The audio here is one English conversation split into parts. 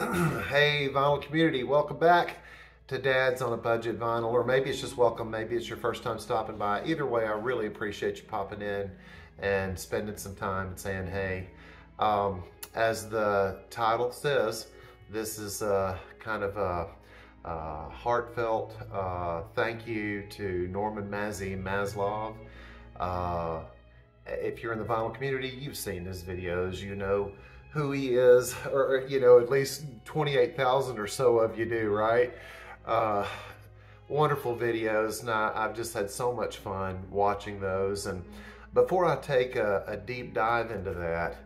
Hey, vinyl community, welcome back to Dad's on a Budget Vinyl, or maybe it's just welcome, maybe it's your first time stopping by. Either way, I really appreciate you popping in and spending some time and saying hey. As the title says, this is kind of a heartfelt thank you to Norman Mazzy Mazlov. If you're in the vinyl community, you've seen his videos, you know who he is, or you know, at least 28,000 or so of you do, right? Wonderful videos, and I've just had so much fun watching those. And before I take a deep dive into that,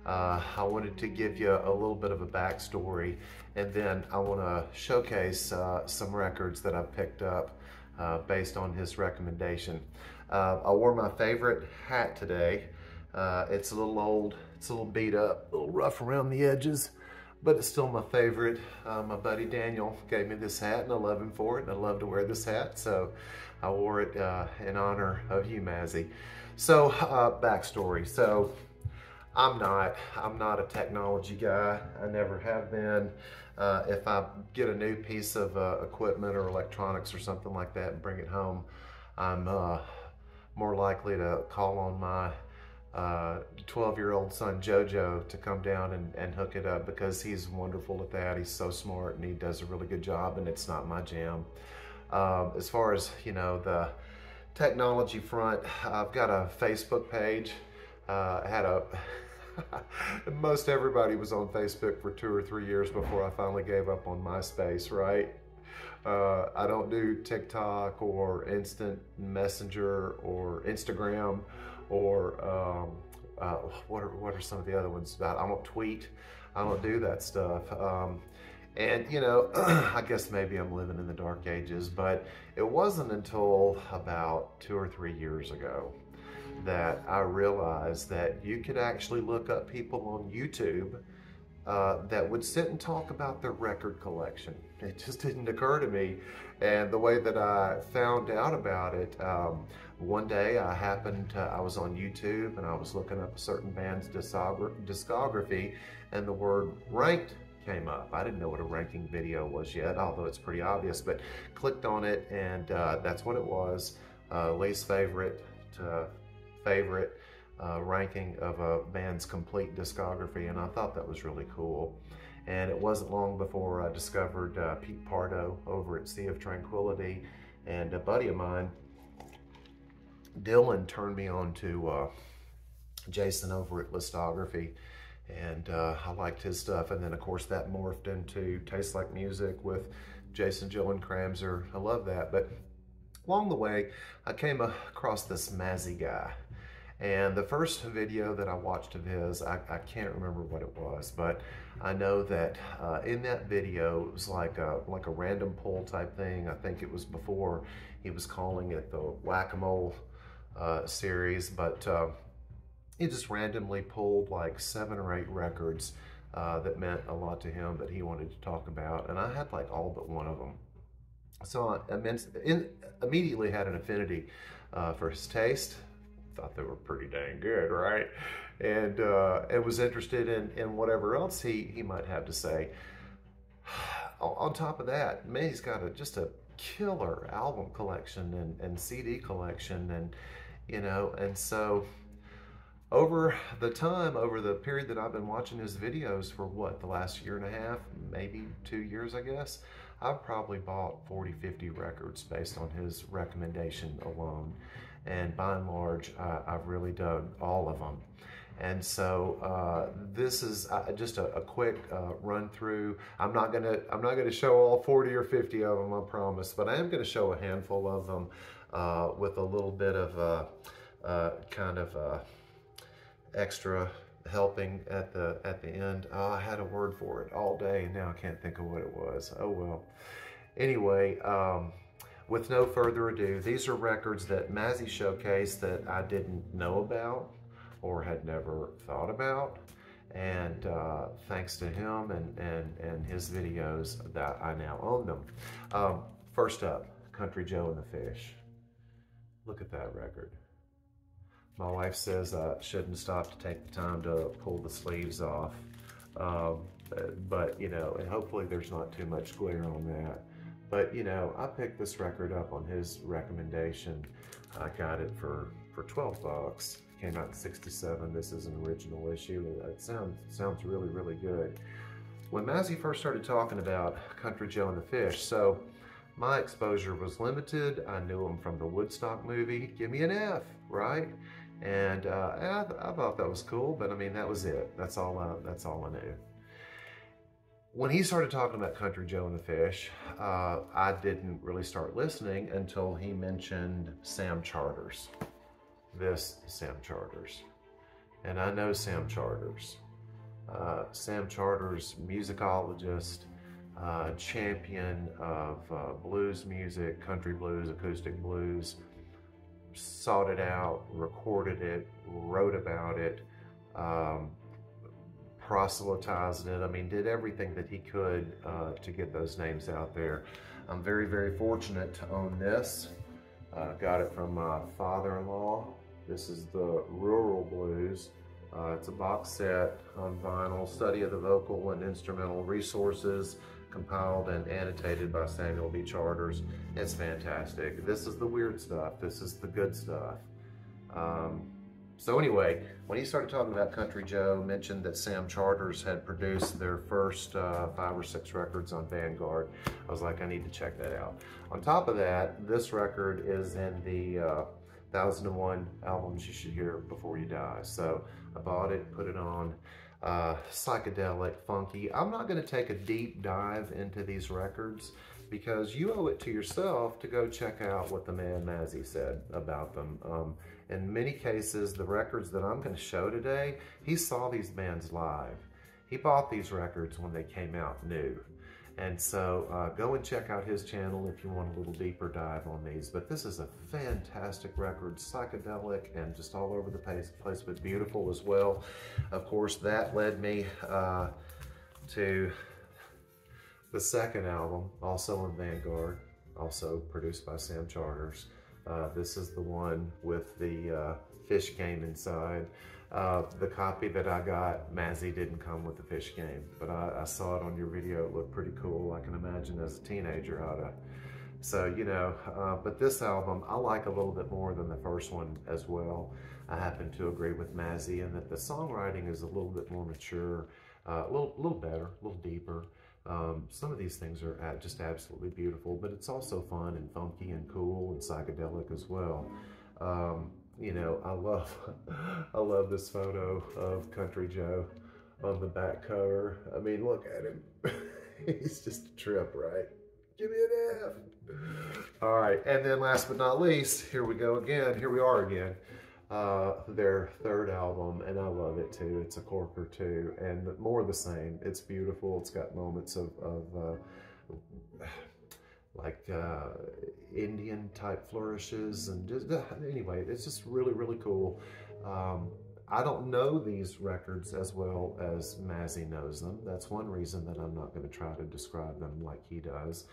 I wanted to give you a little bit of a backstory, and then I want to showcase some records that I've picked up based on his recommendation. I wore my favorite hat today. It's a little old, it's a little beat up, a little rough around the edges, but it's still my favorite. My buddy Daniel gave me this hat and I love him for it, and I love to wear this hat, so I wore it in honor of you, Mazzy. So backstory. So I'm not a technology guy. I never have been. If I get a new piece of equipment or electronics or something like that and bring it home, I'm more likely to call on my 12-year-old son Jojo to come down and hook it up, because he's wonderful at that. He's so smart and he does a really good job, and it's not my jam. As far as, you know, the technology front, I've got a Facebook page. Most everybody was on Facebook for 2 or 3 years before I finally gave up on MySpace, right? I don't do TikTok or Instant Messenger or Instagram or what are some of the other ones about? I don't tweet. I don't do that stuff. And you know, I guess maybe I'm living in the dark ages, but it wasn't until about 2 or 3 years ago that I realized that you could actually look up people on YouTube that would sit and talk about their record collection. It just didn't occur to me. And the way that I found out about it, one day I was on YouTube and I was looking up a certain band's discography, and the word ranked came up. I didn't know what a ranking video was yet, although it's pretty obvious, but clicked on it, and that's what it was. Least favorite to favorite ranking of a band's complete discography, and I thought that was really cool. And it wasn't long before I discovered Pete Pardo over at Sea of Tranquility, and a buddy of mine, Dylan, turned me on to Jason over at Listography, and I liked his stuff. And then of course that morphed into Tastes Like Music with Jason, Jill, and Kramzer. I love that. But along the way, I came across this Mazzy guy. And the first video that I watched of his, I can't remember what it was, but I know that in that video, it was like a random pull type thing. I think it was before he was calling it the Whack-A-Mole series, but he just randomly pulled like 7 or 8 records that meant a lot to him that he wanted to talk about, and I had like all but one of them. So I immediately had an affinity for his taste. Thought they were pretty dang good, right? And was interested in whatever else he might have to say. On top of that, man, he's got just a killer album collection and CD collection, and you know, and so over the period that I've been watching his videos for what, the last year and a half, maybe 2 years, I guess, I've probably bought 40, 50 records based on his recommendation alone. And by and large, I've really dug all of them. And so this is just a quick run through. I'm not gonna show all 40 or 50 of them, I promise, but I am gonna show a handful of them with a little bit of kind of extra helping at the end. Oh, I had a word for it all day, and now I can't think of what it was. Oh well. Anyway, with no further ado, these are records that Mazzy showcased that I didn't know about or had never thought about, and thanks to him and his videos that I now own them. First up, Country Joe and the Fish. Look at that record. My wife says I shouldn't stop to take the time to pull the sleeves off. but you know, and hopefully there's not too much glare on that. But you know, I picked this record up on his recommendation. I got it for 12 bucks. Came out in '67. This is an original issue. It sounds really, really good. When Mazzy first started talking about Country Joe and the Fish, so my exposure was limited. I knew him from the Woodstock movie, Give Me an F, right? And I thought that was cool, but I mean, that was it. That's all I knew. When he started talking about Country Joe and the Fish, I didn't really start listening until he mentioned Sam Charters. This Sam Charters. And I know Sam Charters. Sam Charters, musicologist, champion of blues music, country blues, acoustic blues, sought it out, recorded it, wrote about it, proselytized it. I mean, did everything that he could to get those names out there. I'm very, very fortunate to own this. Got it from my father-in-law. This is the Rural Blues. It's a box set on vinyl, study of the vocal and instrumental resources, compiled and annotated by Samuel B. Charters. It's fantastic. This is the weird stuff. This is the good stuff. So anyway, when he started talking about Country Joe, mentioned that Sam Charters had produced their first 5 or 6 records on Vanguard. I was like, I need to check that out. On top of that, this record is in the 1001 albums you should hear before you die. So I bought it, put it on. Psychedelic, funky. I'm not going to take a deep dive into these records because you owe it to yourself to go check out what the man Mazzy said about them. In many cases, the records that I'm going to show today, he saw these bands live. He bought these records when they came out new. And so go and check out his channel if you want a little deeper dive on these. But this is a fantastic record, psychedelic and just all over the place, but beautiful as well. Of course, that led me to the second album, also on Vanguard, also produced by Sam Charters. This is the one with the fish game inside. The copy that I got, Mazzy didn't come with the fish game, but I saw it on your video. It looked pretty cool. I can imagine as a teenager how to. So, you know, but this album, I like a little bit more than the first one as well. I happen to agree with Mazzy in that the songwriting is a little bit more mature, a little better, a little deeper. Some of these things are just absolutely beautiful, but it's also fun and funky and cool and psychedelic as well. You know, I love this photo of Country Joe on the back cover. I mean, look at him. He's just a trip, right? Give me an F. All right, and then last but not least, here we go again. Here we are again. Their third album, and I love it too. It's a corker too, and more of the same. It's beautiful. It's got moments of like Indian type flourishes, and just anyway, it's just really, really cool. I don't know these records as well as Mazzy knows them. That's one reason that I'm not going to try to describe them like he does.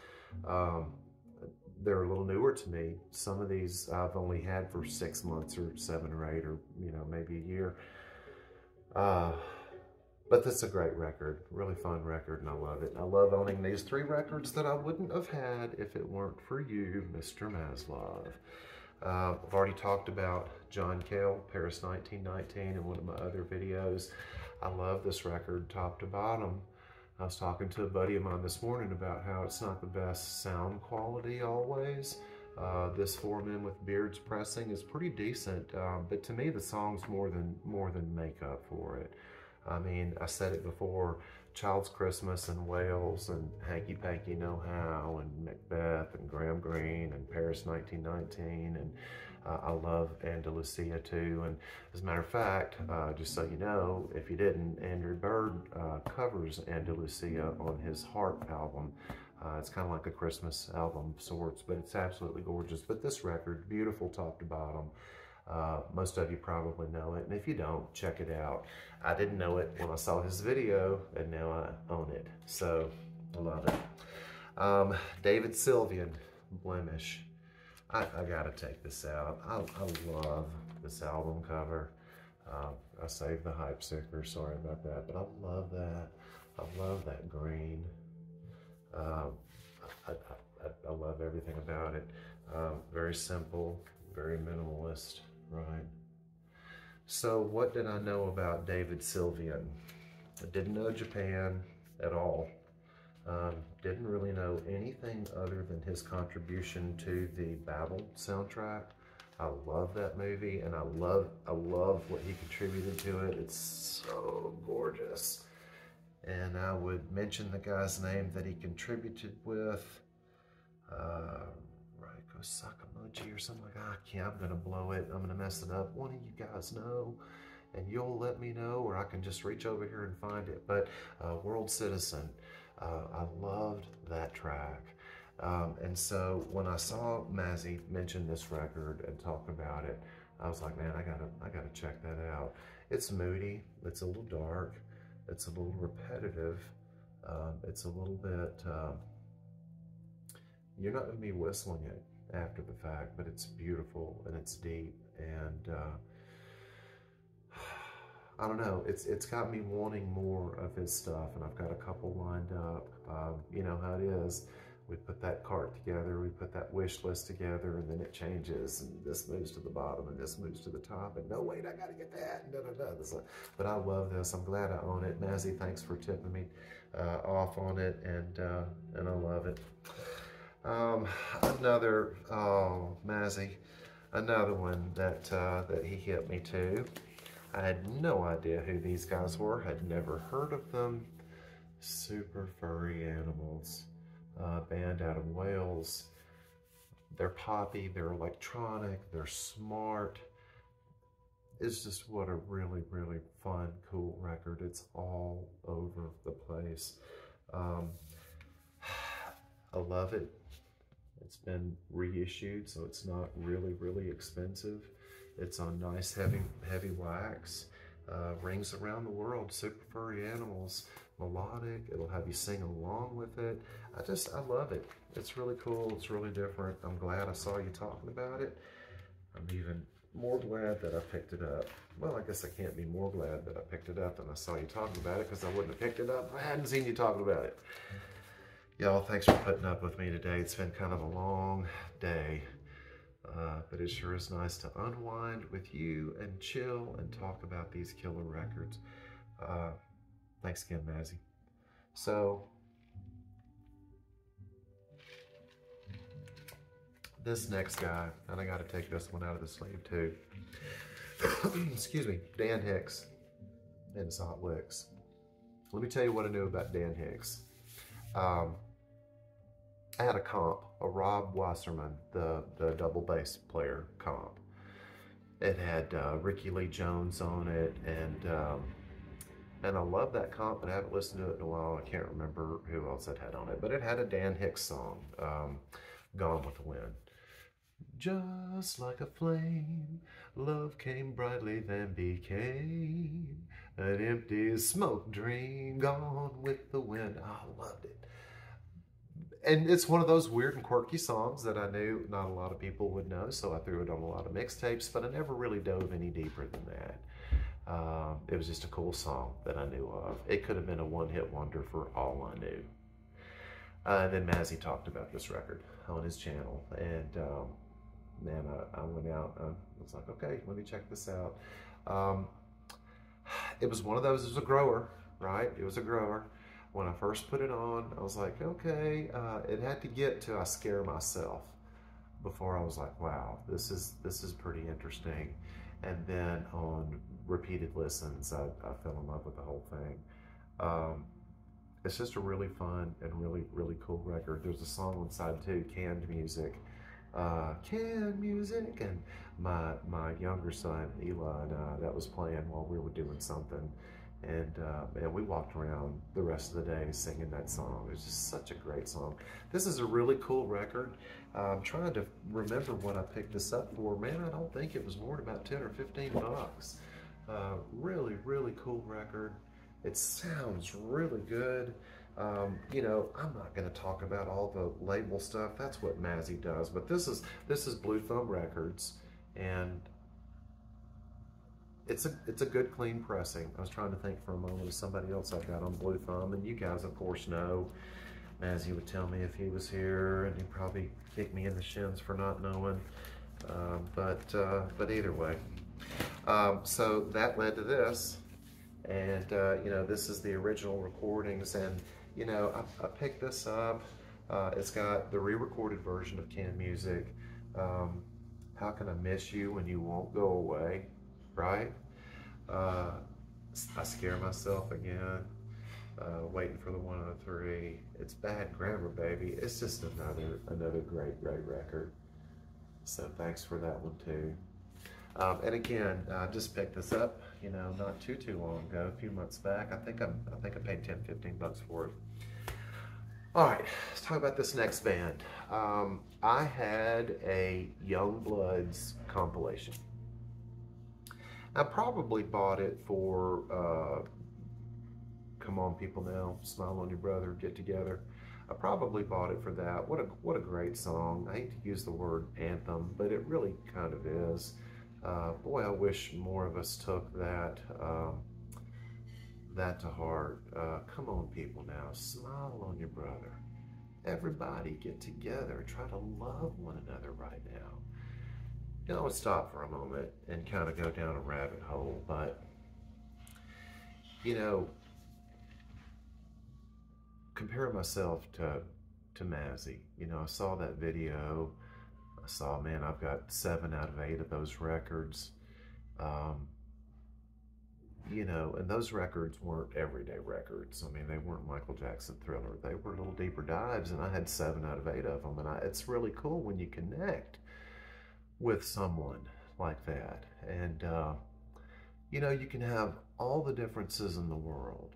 They're a little newer to me. Some of these I've only had for 6 months or 7 or 8 or, you know, maybe a year. But this is a great record, really fun record, and I love it. I love owning these 3 records that I wouldn't have had if it weren't for you, Mr. Mazlov. I've already talked about John Cale, Paris 1919, in one of my other videos. I love this record top to bottom. I was talking to a buddy of mine this morning about how it's not the best sound quality always. This 4 Men with Beards pressing is pretty decent, but to me the song's more than make up for it. I mean, I said it before, Child's Christmas and Wales and Hanky Panky Know How and Macbeth and Graham Greene and Paris 1919, and I love Andalusia too. And as a matter of fact, just so you know, if you didn't, Andrew Bird covers Andalusia on his Heart album. It's kind of like a Christmas album of sorts, but it's absolutely gorgeous. But this record, beautiful top to bottom. Most of you probably know it, and if you don't, check it out. I didn't know it when I saw his video, and now I own it, so I love it. David Sylvian, Blemish. I gotta take this out. I love this album cover. I saved the hype sticker, sorry about that, but I love that. I love that green. Um, I love everything about it. Very simple, very minimalist, right? So what did I know about David Sylvian? I didn't know Japan at all. Didn't really know anything other than his contribution to the Babel soundtrack. I love that movie, and I love what he contributed to it. It's so gorgeous. And I would mention the guy's name that he contributed with, Raiko Sakamochi or something like that. I can't, I'm gonna blow it. I'm gonna mess it up. One of you guys know, and you'll let me know, or I can just reach over here and find it. But World Citizen, I loved that track. And so when I saw Mazzy mention this record and talk about it, I was like, man, I gotta check that out. It's moody, it's a little dark, it's a little repetitive, it's a little bit, you're not gonna be whistling it after the fact, but it's beautiful and it's deep, and I don't know, it's got me wanting more of his stuff, and I've got a couple lined up. You know how it is. We put that cart together, we put that wish list together, and then it changes, and this moves to the bottom, and this moves to the top, and no, wait, I gotta get that, and da-da-da. But I love this. I'm glad I own it. Mazzy, thanks for tipping me off on it, and I love it. Another, oh, Mazzy, another one that he hit me to. I had no idea who these guys were, had never heard of them. Super Furry Animals. Band out of Wales. They're poppy, they're electronic, they're smart. It's just what a really, really fun, cool record. It's all over the place. I love it. It's been reissued, so it's not really, really expensive. It's on nice, heavy wax. Rings around the world, Super Furry Animals. Melodic, it'll have you sing along with it. I love it. It's really cool, it's really different. I'm glad I saw you talking about it. I'm even more glad that I picked it up. Well, I guess I can't be more glad that I picked it up than I saw you talking about it, because I wouldn't have picked it up if I hadn't seen you talking about it. Y'all, thanks for putting up with me today. It's been kind of a long day, but it sure is nice to unwind with you and chill and talk about these killer records. Thanks again, Mazzy. So, this next guy, and I got to take this one out of the sleeve too. Excuse me, Dan Hicks and his Hot Licks. Let me tell you what I knew about Dan Hicks. I had a comp, a Rob Wasserman, the double bass player comp. It had Ricky Lee Jones on it, and I love that comp, but I haven't listened to it in a while. I can't remember who else it had on it, but it had a Dan Hicks song, Gone with the Wind. Just like a flame, love came brightly, then became an empty smoke dream, gone with the wind. I loved it. And it's one of those weird and quirky songs that I knew not a lot of people would know, so I threw it on a lot of mixtapes, but I never really dove any deeper than that. It was just a cool song that I knew of. It could have been a one-hit wonder for all I knew. Then Mazzy talked about this record on his channel, and man, I went out, I was like, okay, let me check this out. It was one of those, it was a grower, right? It was a grower. When I first put it on, I was like, okay, it had to get to I Scare Myself before I was like, wow, this is pretty interesting. And then on repeated listens, I fell in love with the whole thing. It's just a really fun and really, really cool record. There's a song on side 2, Canned Music. Canned Music, and my younger son, Eli, and I, that was playing while we were doing something. And we walked around the rest of the day singing that song. It was just such a great song. This is a really cool record. I'm trying to remember what I picked this up for. Man, I don't think it was more than about 10 or 15 bucks. Really, really cool record. It sounds really good. You know, I'm not going to talk about all the label stuff. That's what Mazzy does. But this is Blue Thumb Records, and it's a good clean pressing. I was trying to think for a moment of somebody else I've got on Blue Thumb, and you guys of course know. Mazzy would tell me if he was here, and he'd probably kick me in the shins for not knowing. But either way, so that led to this, and you know, this is the original recordings, and you know, I picked this up. It's got the re-recorded version of Can Music. How Can I Miss You When You Won't Go Away, right? I Scare Myself Again. Waiting for the 103. It's Bad Grammar, baby. It's just another great record. So thanks for that one too. And again, I just picked this up, you know, not too long ago, a few months back. I think I paid 10, 15 bucks for it. All right, let's talk about this next band. I had a Young Bloods compilation. I probably bought it for Come On People Now, Smile on Your Brother, Get Together. I probably bought it for that. What a great song. I hate to use the word anthem, but it really kind of is. Boy, I wish more of us took that to heart. Come on, people now, smile on your brother. Everybody get together. Try to love one another right now. You know, let's stop for a moment and kind of go down a rabbit hole, but you know, comparing myself to Mazzy, you know, I saw that video. I saw, man, I've got 7 out of 8 of those records. You know, and those records weren't everyday records. I mean, they weren't Michael Jackson Thriller. They were little deeper dives, and I had 7 out of 8 of them. And it's really cool when you connect with someone like that. And, you know, you can have all the differences in the world.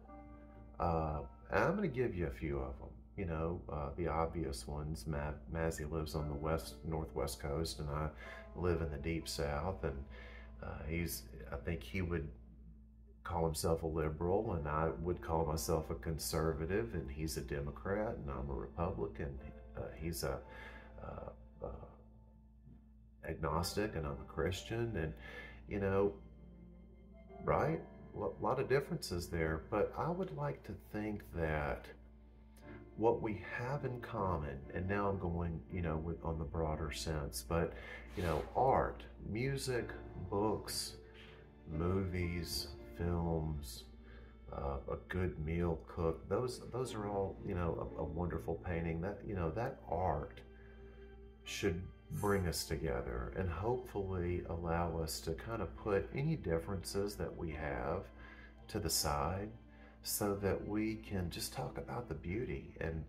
And I'm going to give you a few of them. You know, the obvious ones. Mazzy lives on the northwest coast, and I live in the deep south. And I think he would call himself a liberal, and I would call myself a conservative, and he's a Democrat, and I'm a Republican. He's a agnostic, and I'm a Christian, and you know, right? A lot of differences there, but I would like to think that what we have in common, and now I'm going, you know, on the broader sense, but you know, art, music, books, movies, films, a good meal cooked, those are all, you know, a wonderful painting. That, you know, that art should bring us together and hopefully allow us to kind of put any differences that we have to the side, so that we can just talk about the beauty and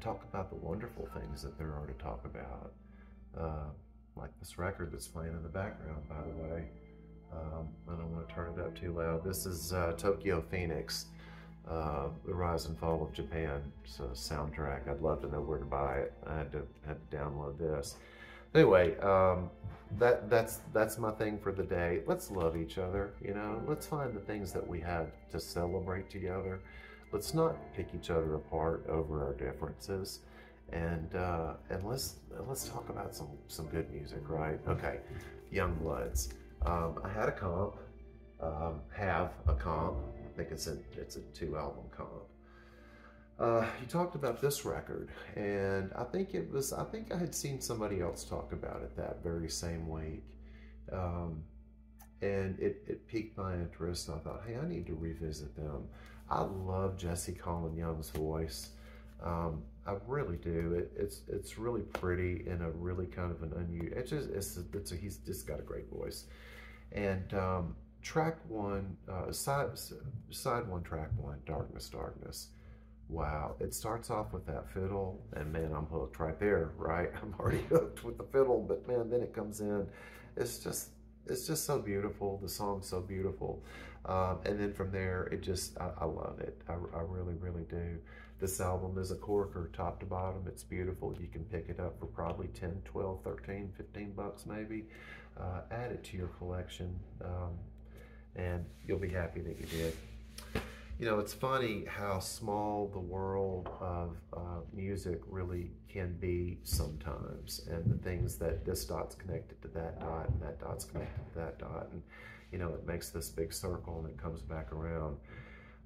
talk about the wonderful things that there are to talk about. Like this record that's playing in the background, by the way. I don't want to turn it up too loud. This is Tokyo Phoenix, The Rise and Fall of Japan. It's a soundtrack. I'd love to know where to buy it. I had to download this. Anyway, that's my thing for the day. Let's love each other. You know, let's find the things that we have to celebrate together. Let's not pick each other apart over our differences, and let's talk about some good music, right? Okay, Young Bloods. I had a comp, have a comp. I think it's a 2-album comp. You talked about this record, and I think I had seen somebody else talk about it that very same week, and it piqued my interest. And I thought, hey, I need to revisit them. I love Jesse Colin Young's voice. I really do. It's really pretty in a really kind of an unusual. He's just got a great voice. And track 1, side 1, track 1, Darkness, Darkness. Wow, it starts off with that fiddle, and man, I'm hooked right there, right? I'm already hooked with the fiddle, but man, then it comes in. It's just so beautiful. The song's so beautiful. And then from there, I love it. I really, really do. This album is a corker, top to bottom. It's beautiful. You can pick it up for probably 10, 12, 13, 15 bucks maybe. Add it to your collection, and you'll be happy that you did. You know, it's funny how small the world of music really can be sometimes, and the things that this dot's connected to that dot, and that dot's connected to that dot. And, you know, it makes this big circle and it comes back around.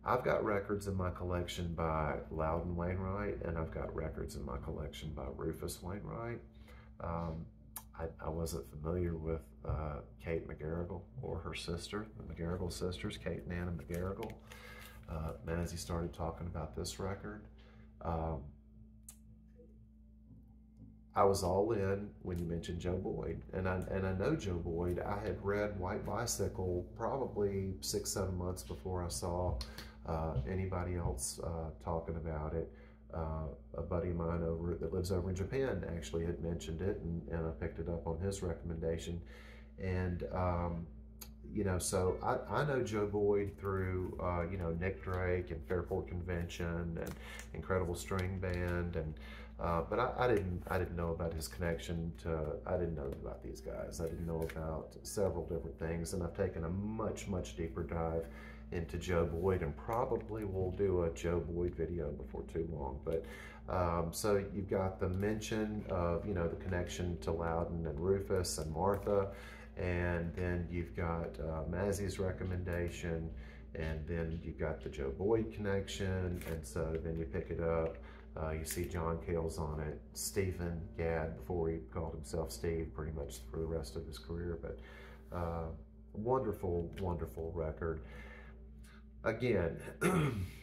I've got records in my collection by Loudon Wainwright, and I've got records in my collection by Rufus Wainwright. I wasn't familiar with Kate McGarrigle or her sister, the McGarrigle sisters, Kate and Anna McGarrigle. Mazzy started talking about this record. I was all in when you mentioned Joe Boyd, and I know Joe Boyd. I had read White Bicycle probably 6-7 months before I saw anybody else talking about it. A buddy of mine that lives over in Japan actually had mentioned it, and I picked it up on his recommendation. And you know, so I know Joe Boyd through you know, Nick Drake and Fairport Convention and Incredible String Band, and but I didn't know about his connection to, I didn't know about these guys. I didn't know about several different things, and I've taken a much deeper dive into Joe Boyd, and probably will do a Joe Boyd video before too long. But so you've got the mention of, you know, the connection to Loudon and Rufus and Martha, and then you've got Mazzy's recommendation, and then you've got the Joe Boyd connection, and so then you pick it up. You see John Cale's on it, Stephen Gadd, before he called himself Steve, pretty much for the rest of his career. But wonderful record. Again,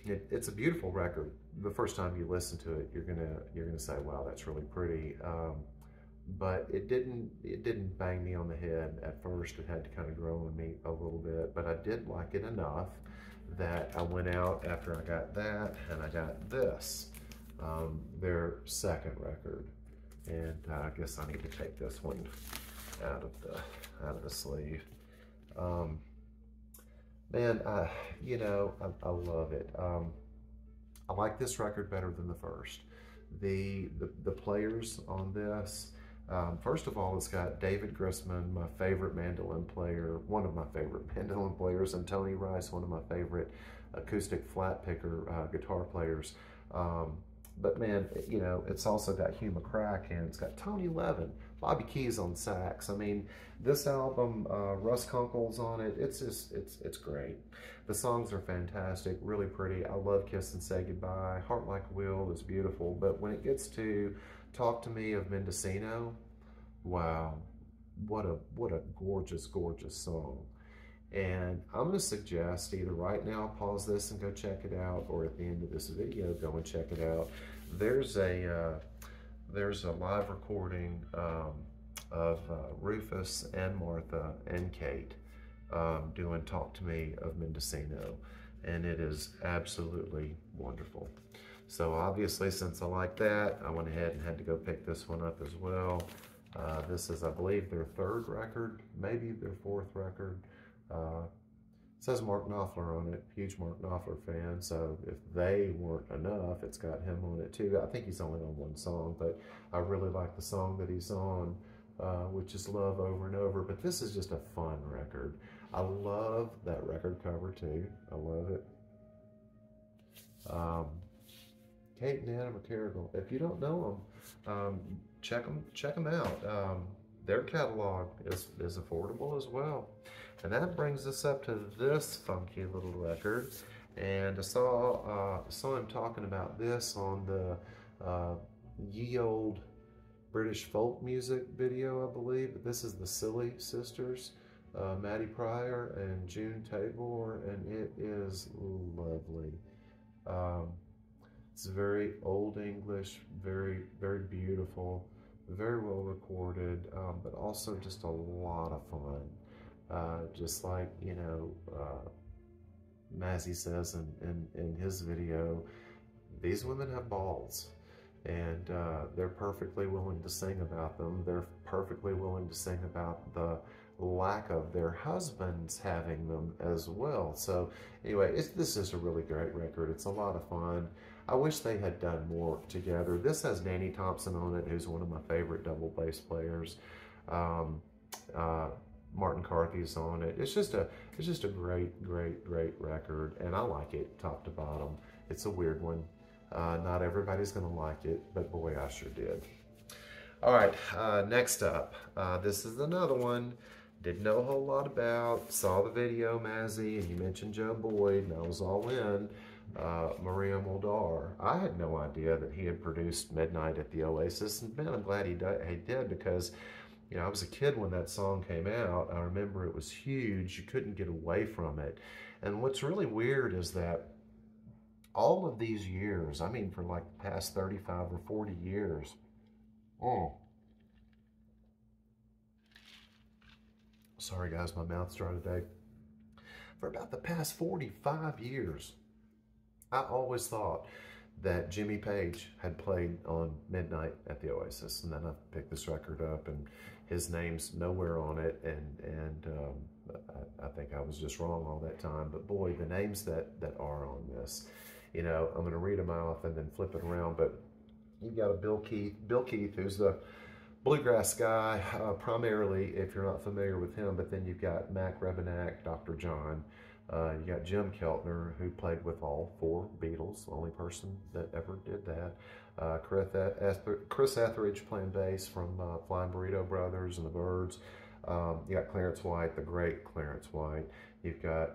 it's a beautiful record. The first time you listen to it, you're gonna say, "Wow, that's really pretty." But it didn't bang me on the head at first. It had to kind of grow on me a little bit, but I did like it enough that I went out after I got that, and I got this, their second record. And I guess I need to take this one out of the sleeve. Man, you know, I love it. I like this record better than the first. The players on this, first of all, it's got David Grisman, my favorite mandolin player, one of my favorite mandolin players, and Tony Rice, one of my favorite acoustic flat picker guitar players. But man, you know, it's also got Hugh McCracken, it's got Tony Levin, Bobby Keys on sax. I mean, this album, Russ Kunkel's on it. It's just, it's great. The songs are fantastic, really pretty. I love Kiss and Say Goodbye. Heart Like a Wheel is beautiful. But when it gets to Talk to Me of Mendocino, wow, what a gorgeous song. And I'm gonna suggest either right now, pause this and go check it out, or at the end of this video, go and check it out. There's a live recording of Rufus and Martha and Kate doing Talk to Me of Mendocino, and it is absolutely wonderful. So obviously, since I like that, I went ahead and had to go pick this one up as well. This is, I believe, their third record, maybe their fourth record. It says Mark Knopfler on it, huge Mark Knopfler fan, so if they weren't enough, it's got him on it too. I think he's only on one song, but I really like the song that he's on, which is Love Over and Over. But this is just a fun record. I love that record cover too. I love it. Kate and Anna McGarrigle. If you don't know them, check them out. Their catalog is affordable as well. And that brings us up to this funky little record. And I saw him talking about this on the ye old British folk music video, I believe. This is the Silly Sisters, Maddie Pryor and June Tabor, and it is lovely. It's very old English, very beautiful, very well recorded, but also just a lot of fun. Just like, you know, Mazzy says in his video, these women have balls, and they're perfectly willing to sing about them. They're perfectly willing to sing about the lack of their husbands having them as well. So anyway, this is a really great record. It's a lot of fun. I wish they had done more together. This has Danny Thompson on it, who's one of my favorite double bass players. Martin Carthy's on it. It's just a great record, and I like it top to bottom. It's a weird one. Not everybody's gonna like it, but boy, I sure did. All right, next up, this is another one. Didn't know a whole lot about. Saw the video, Mazzy, and you mentioned Joe Boyd, and I was all in. Maria Muldaur. I had no idea that he had produced Midnight at the Oasis, and man, I'm glad he did, because you know, I was a kid when that song came out. I remember it was huge. You couldn't get away from it. And what's really weird is that all of these years, I mean, for like the past 35 or 40 years, sorry guys, my mouth's dry today. For about the past 45 years, I always thought that Jimmy Page had played on Midnight at the Oasis, and then I picked this record up, and his name's nowhere on it, and I think I was just wrong all that time. But boy, the names that are on this, you know, I'm going to read them off and then flip it around. But you've got a Bill Keith, who's the bluegrass guy, primarily, if you're not familiar with him. But then you've got Mac Rebennack, Dr. John. You got Jim Keltner, who played with all 4 Beatles, the only person that ever did that. Chris Etheridge playing bass from Flying Burrito Brothers and the Byrds. You got Clarence White, the great Clarence White. You've got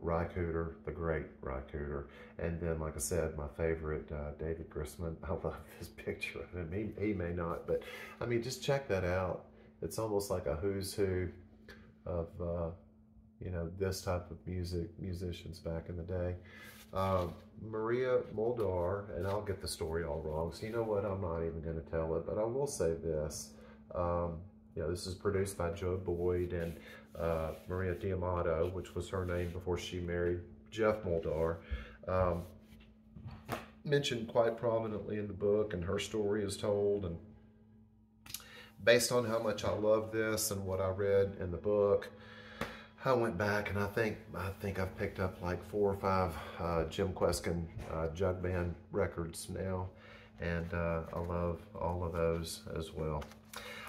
Ry Cooder, the great Ry Cooder. And then, like I said, my favorite, David Grisman. I love this picture of him. He may not, but I mean, just check that out. It's almost like a who's who of you know, this type of musicians back in the day. Maria Muldaur, and I'll get the story all wrong, so you know what, I'm not even going to tell it, but I will say this. You know, this is produced by Joe Boyd and Maria D'Amato, which was her name before she married Jeff Muldaur. Mentioned quite prominently in the book, and her story is told, and based on how much I love this and what I read in the book, I went back, and I think I've picked up like 4 or 5 Jim Kweskin jug band records now, and I love all of those as well.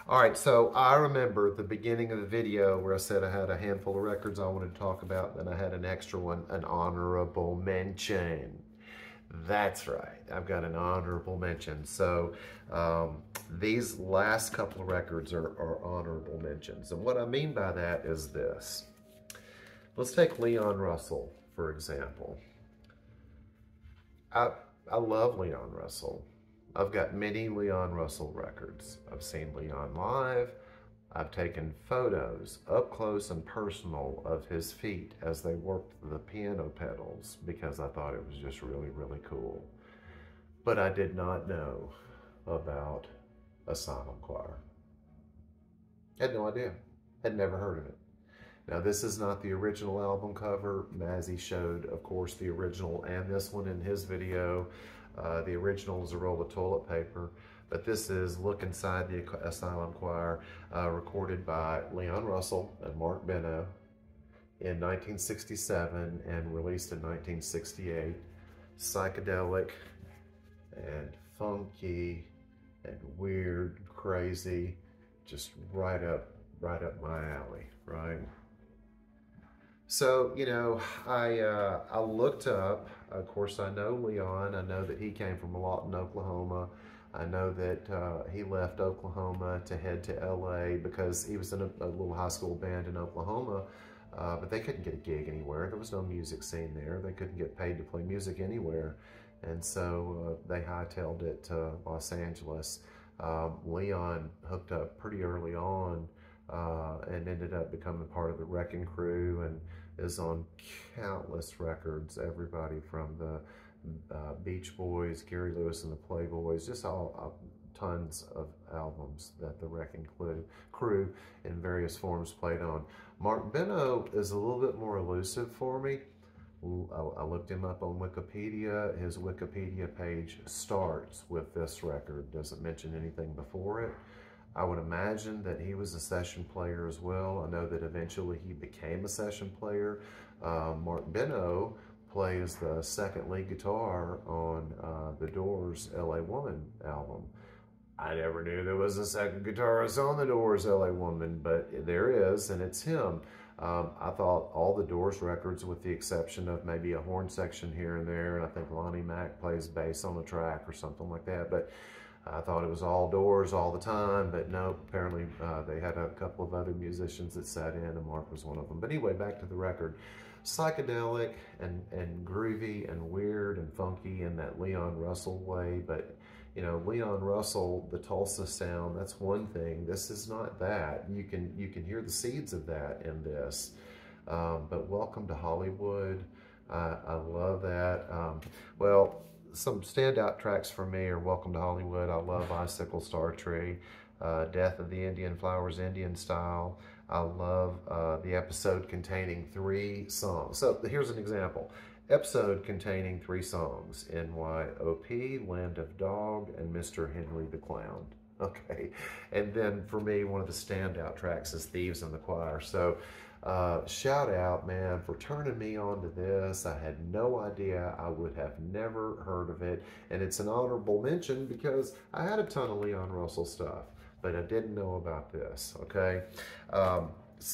All right, so I remember at the beginning of the video where I said I had a handful of records I wanted to talk about, and then I had an extra one, an honorable mention. That's right, I've got an honorable mention. So these last couple of records are honorable mentions, and what I mean by that is this. Let's take Leon Russell, for example. I love Leon Russell. I've got many Leon Russell records. I've seen Leon live. I've taken photos up close and personal of his feet as they worked the piano pedals because I thought it was just really, really cool. But I did not know about Asylum Choir. Had no idea. Had never heard of it. Now, this is not the original album cover. Mazzy showed, of course, the original and this one in his video. The original is a roll of toilet paper, but this is Look Inside the Asylum Choir, recorded by Leon Russell and Mark Beno in 1967 and released in 1968. Psychedelic and funky and weird, crazy, just right up my alley, right? So, you know, I looked up, of course, I know Leon. I know that he came from Lawton, Oklahoma. I know that he left Oklahoma to head to LA because he was in a little high school band in Oklahoma, but they couldn't get a gig anywhere. There was no music scene there. They couldn't get paid to play music anywhere. And so they hightailed it to Los Angeles. Leon hooked up pretty early on and ended up becoming part of the Wrecking Crew and is on countless records. Everybody from the Beach Boys, Gary Lewis and the Playboys, just all tons of albums that the Wrecking Crew in various forms played on. Mark Beno is a little bit more elusive for me. I looked him up on Wikipedia. His Wikipedia page starts with this record, doesn't mention anything before it. I would imagine that he was a session player as well. I know that eventually he became a session player. Mark Beno plays the second lead guitar on the Doors' LA Woman album. I never knew there was a second guitarist on the Doors' LA Woman, but there is, and it's him. I thought all the Doors records, with the exception of maybe a horn section here and there, and I think Lonnie Mack plays bass on a track or something like that, but I thought it was all doors all the time, but no, apparently they had a couple of other musicians that sat in, and Mark was one of them. But anyway, back to the record. Psychedelic and groovy and weird and funky in that Leon Russell way, but you know, Leon Russell, the Tulsa sound, that's one thing. This is not that. You can hear the seeds of that in this. But Welcome to Hollywood, I love that. Well, some standout tracks for me are Welcome to Hollywood. I love Icicle Star Tree, Death of the Indian Flowers, Indian Style. I love the episode containing 3 songs. So here's an example. Episode containing 3 songs: NYOP, Land of Dog, and Mr. Henry the Clown. Okay, and then for me, one of the standout tracks is Thieves in the Choir. So shout out, man, for turning me on to this. I had no idea. I would have never heard of it. And it's an honorable mention because I had a ton of Leon Russell stuff, but I didn't know about this, okay?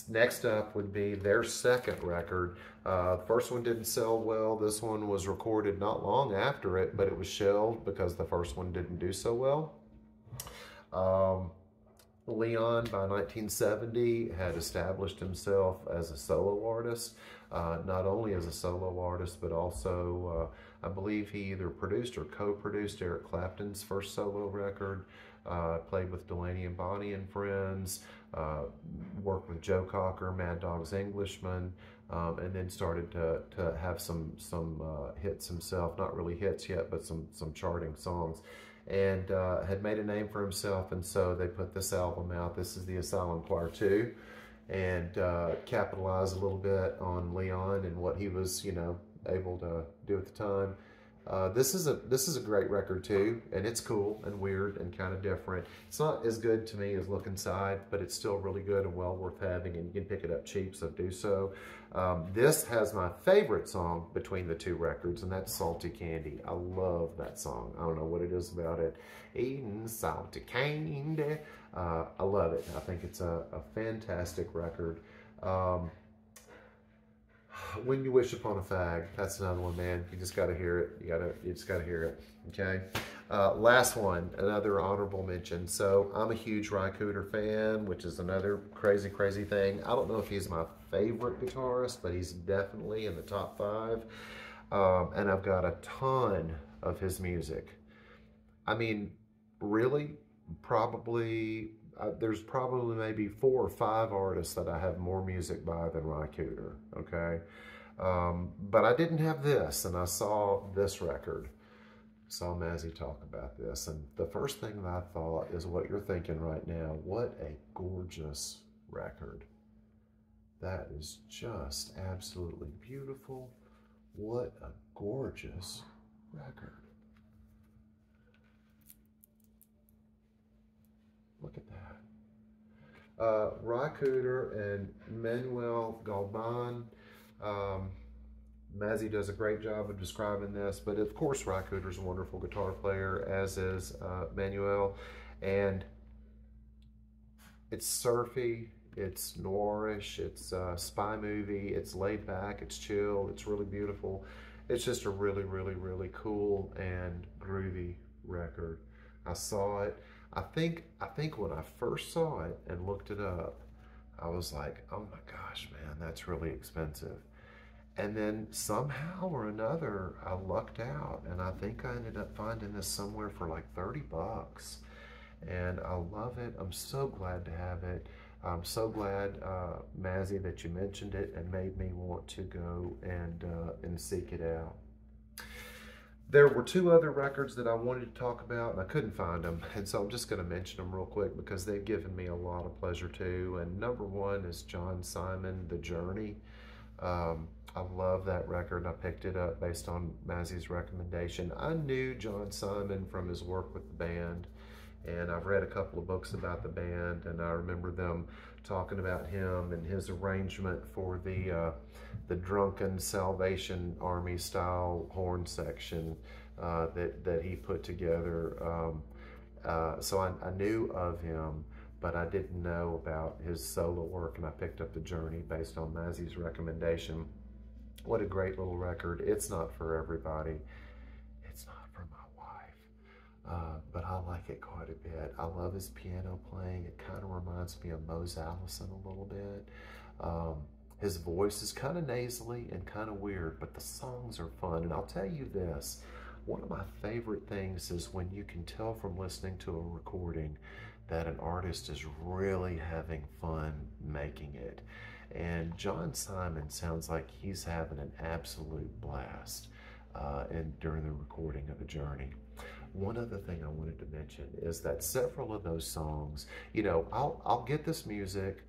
Next up would be their second record. The first one didn't sell well. This one was recorded not long after it, but it was shelved because the first one didn't do so well. Leon, by 1970, had established himself as a solo artist, not only as a solo artist, but also, I believe he either produced or co-produced Eric Clapton's first solo record, played with Delaney and Bonnie and Friends, worked with Joe Cocker, Mad Dog's Englishman, and then started to have some hits himself. Not really hits yet, but some charting songs. And had made a name for himself, and so they put this album out. This is the Asylum Choir 2, and capitalized a little bit on Leon and what he was, you know, able to do at the time. This is a great record too, and it's cool and weird and kind of different. It's not as good to me as Look Inside, but it's still really good and well worth having, and you can pick it up cheap, so do so. This has my favorite song between the 2 records, and that's Salty Candy. I love that song. I don't know what it is about it. Eating salty candy. I love it. I think it's a fantastic record. When You Wish Upon a Fag, that's another one, man. You just got to hear it. You just got to hear it. Okay. Last one, another honorable mention. So I'm a huge Ry Cooder fan, which is another crazy thing. I don't know if he's my favorite guitarist, but he's definitely in the top 5. And I've got a ton of his music. I mean, really, probably. There's probably maybe 4 or 5 artists that I have more music by than Ry Cooder, okay? But I didn't have this, and I saw this record. Saw Mazzy talk about this, and the first thing that I thought is what you're thinking right now. What a gorgeous record. That is just absolutely beautiful. What a gorgeous record. Look at that. Ry Cooder and Manuel Galban. Mazzy does a great job of describing this, but of course Ry Cooder's a wonderful guitar player, as is Manuel. And it's surfy, it's noirish, it's a spy movie, it's laid back, it's chill, it's really beautiful. It's just a really cool and groovy record. I saw it. I think when I first saw it and looked it up, I was like, oh my gosh, man, that's really expensive. And then somehow or another, I lucked out, and I think I ended up finding this somewhere for like 30 bucks. And I love it. I'm so glad to have it. I'm so glad, Mazzy, that you mentioned it and made me want to go and seek it out. There were 2 other records that I wanted to talk about, and I couldn't find them, and so I'm just going to mention them real quick because they've given me a lot of pleasure too. And number 1 is John Simon, The Journey. I love that record. I picked it up based on Mazzy's recommendation. I knew John Simon from his work with the band, and I've read a couple of books about the band, and I remember them talking about him and his arrangement for the drunken Salvation Army style horn section that he put together. So I knew of him, but I didn't know about his solo work, and I picked up The Journey based on Mazzy's recommendation. What a great little record. It's not for everybody. It's not for my wife. but I like it quite a bit. I love his piano playing. It kind of reminds me of Mose Allison a little bit. His voice is kind of nasally and kind of weird, but the songs are fun. And I'll tell you this, one of my favorite things is when you can tell from listening to a recording that an artist is really having fun making it. And John Simon sounds like he's having an absolute blast during the recording of A Journey. One other thing I wanted to mention is that several of those songs, you know, I'll get this music,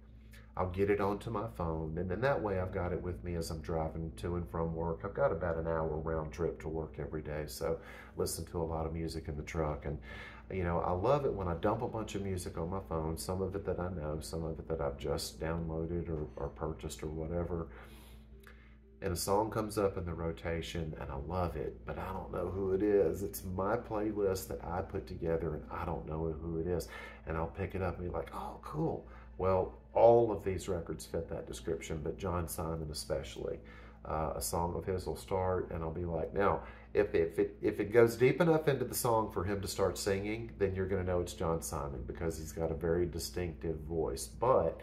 I'll get it onto my phone, and then that way I've got it with me as I'm driving to and from work. I've got about an hour round trip to work every day, so listen to a lot of music in the truck. And you know, I love it when I dump a bunch of music on my phone, some of it that I know, some of it that I've just downloaded or purchased or whatever. And a song comes up in the rotation and I love it, but I don't know who it is. It's my playlist that I put together and I don't know who it is. And I'll pick it up and be like, oh, cool. Well, all of these records fit that description, but John Simon especially. A song of his will start and I'll be like, now, if it goes deep enough into the song for him to start singing, then you're gonna know it's John Simon because he's got a very distinctive voice. But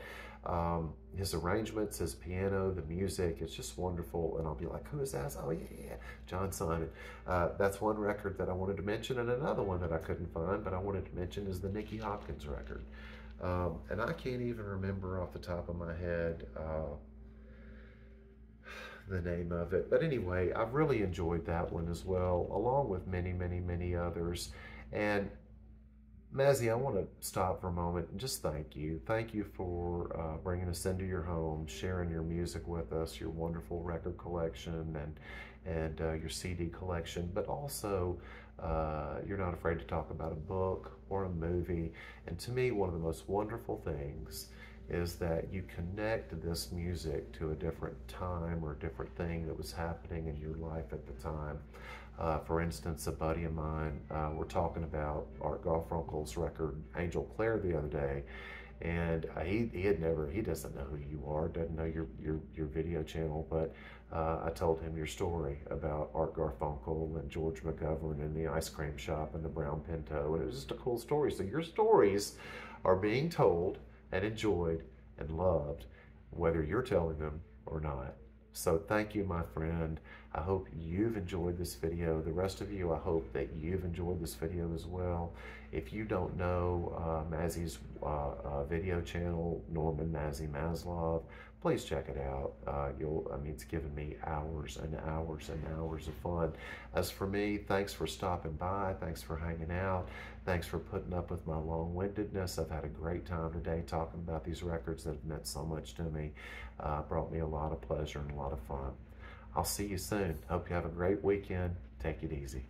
his arrangements, his piano, the music, it's just wonderful. And I'll be like, who is that? Oh yeah, John Simon. That's one record that I wanted to mention, and another one that I couldn't find, but I wanted to mention is the Nicky Hopkins record. And I can't even remember off the top of my head the name of it. But anyway, I've really enjoyed that one as well, along with many, many, many others. And Mazzy, I want to stop for a moment and just thank you. Thank you for bringing us into your home, sharing your music with us, your wonderful record collection and your CD collection, but also you're not afraid to talk about a book or a movie. And to me, one of the most wonderful things is that you connect this music to a different time or a different thing that was happening in your life at the time. For instance, a buddy of mine, we're talking about Art Garfunkel's record Angel Clare the other day, and he doesn't know who you are, doesn't know your video channel, but I told him your story about Art Garfunkel and George McGovern and the ice cream shop and the brown Pinto, and it was just a cool story. So your stories are being told and enjoyed and loved, whether you're telling them or not. So thank you, my friend. I hope you've enjoyed this video. The rest of you, I hope that you've enjoyed this video as well. If you don't know Mazzy's video channel, Norman Mazzy Mazlov, please check it out. It's given me hours and hours and hours of fun. As for me, thanks for stopping by. Thanks for hanging out. Thanks for putting up with my long-windedness. I've had a great time today talking about these records that have meant so much to me. Brought me a lot of pleasure and a lot of fun. I'll see you soon. Hope you have a great weekend. Take it easy.